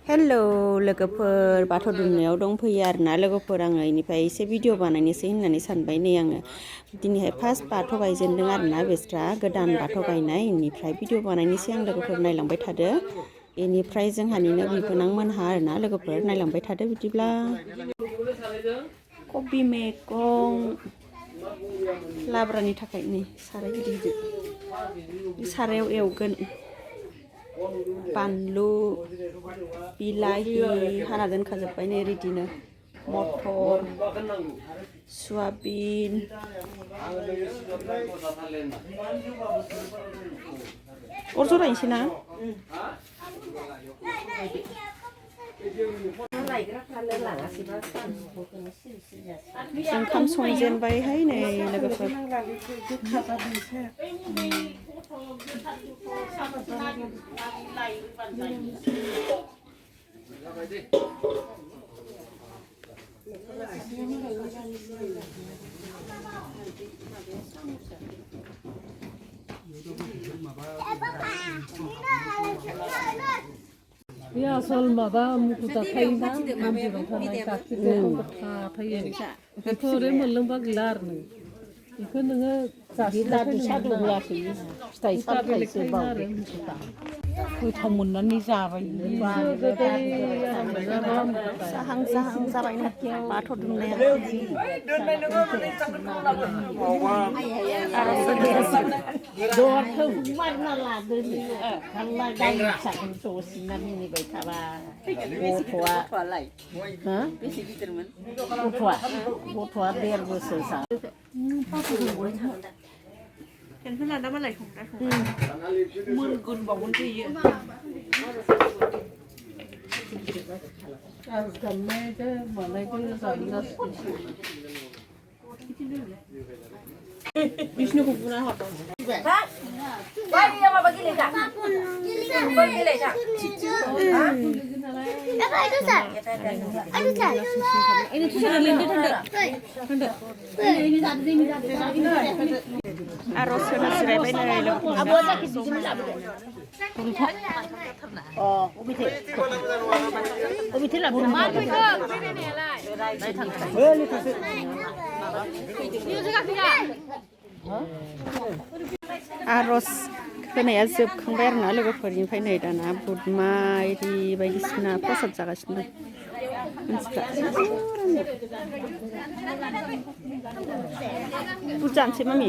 hello लोगोफोर बाथौ दुमनायाव दंफैयो आरोना लोगोफोर आङो इनिफ्राय एसे भिडिअ बानायनोसै होननानै सानबाय नै आङो दिनैहाय फार्स्ट बाथौ गायजेनदों आरोना बेस्रा गोदान बाथौ गायनाय इनिफ्राय भिडिअ बानायनोसै आं लोगोफोर नायलांबाय थादो इनिफ्राय जोंहानिनो बिबोनां मोनहा आरोना लोगोफोर नायलांबाय थादो बिदिब्ला कबि मैगं लाब्रानि थाखाय नै साराय गिदिर सारायाव एवगोन बानलु बिलाहि हाना दोनखाजोब्बाय नै रेडिनो मटर सयाबिन अर जरायनोसै ना ओंखाम संजेनबायहाय नै लोगोफोर बे आसल माबा मुखुता थायोना मन्दिराव थानाय गाखिरखौ थायो बेखौ ओरै मोनलोंबा गैला आरो नों बेखौ नोङो फिथाइ सामथाइसो बावो गोथाव मोननानै जाबाय जाहां जाहां जाबाय नै बाथौ दुमनाया दरखौ मारना लादो हाल्ला गावनि फिसाखौ जसिना मिनिबाय थाबा गथ'आ 1.5 बोसोर टेनसन लादा मालाय संदा मोनगोन बावगोनसो इयो बिष्णुखौ बुना हरदों आर'ज होनो जिरायबाय नै आर'ज होनाया जोबखांबाय आरोना लोगोफोरनिफ्राय नै दाना बुदमा इदि बायदिसिना प्रसाद जागासिनो दं बुद जानोसै मामि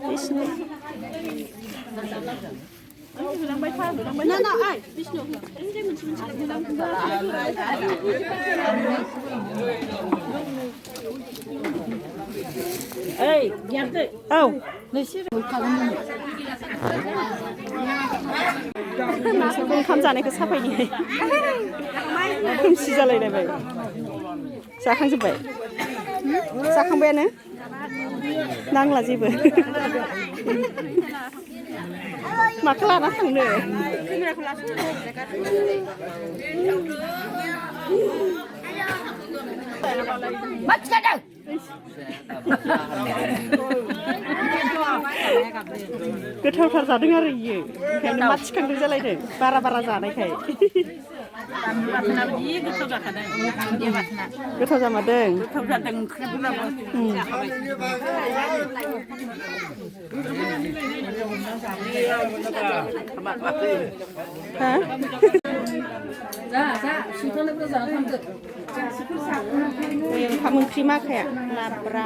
बिष्णु होलांबाय था बिष्णु ओइ गियानदो औ नोंसोर ओंखाम जानायखौ साफायनि खोमसि जालायलायबाय जाखांजोब्बाय जाखांबायानो नांला जेबो माखौ लाना थांनो गोथावथार जादों आरो इयो ओंखायनो मा थिखांदों जालायदों बारा जानायखाय गोथाव जामारदों ओंखाम ओंख्रि माखाया लाब्रा